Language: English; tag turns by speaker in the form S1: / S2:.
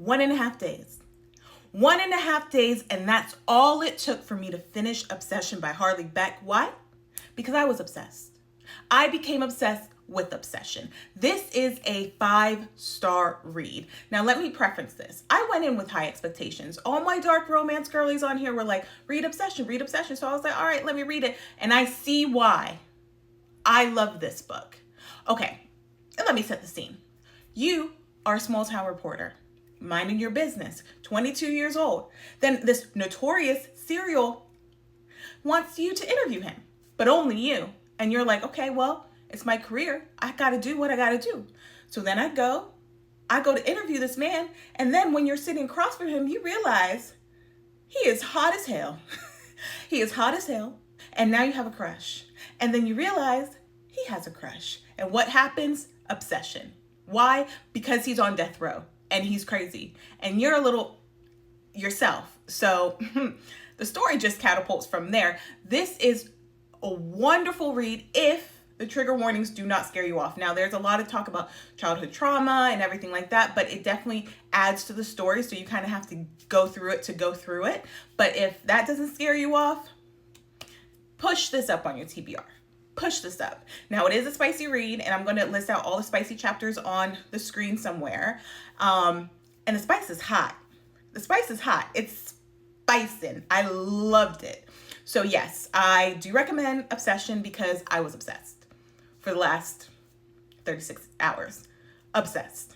S1: 1.5 days. 1.5 days, and that's all it took for me to finish Obsession by Harleigh Beck. Why? Because I was obsessed. I became obsessed with Obsession. This is a 5-star read. Now, let me preface this. I went in with high expectations. All my dark romance girlies on here were like, read Obsession, read Obsession. So I was like, all right, let me read it. And I see why I love this book. Okay, and let me set the scene. You are a small town reporter, minding your business, 22 years old. Then this notorious serial wants you to interview him, but only you. And you're like, okay, well, it's my career. I gotta do what I gotta do. So then I go to interview this man. And then when you're sitting across from him, you realize he is hot as hell. He is hot as hell. And now you have a crush. And then you realize he has a crush. And what happens? Obsession. Why? Because he's on death row and he's crazy. And you're a little yourself. So the story just catapults from there. This is a wonderful read if the trigger warnings do not scare you off. Now, there's a lot of talk about childhood trauma and everything like that, but it definitely adds to the story. So you kind of have to go through it. But if that doesn't scare you off, push this up on your TBR. Push this up. Now, it is a spicy read, and I'm going to list out all the spicy chapters on the screen somewhere. And the spice is hot. The spice is hot. It's spicing. I loved it. So yes, I do recommend Obsession because I was obsessed for the last 36 hours. Obsessed.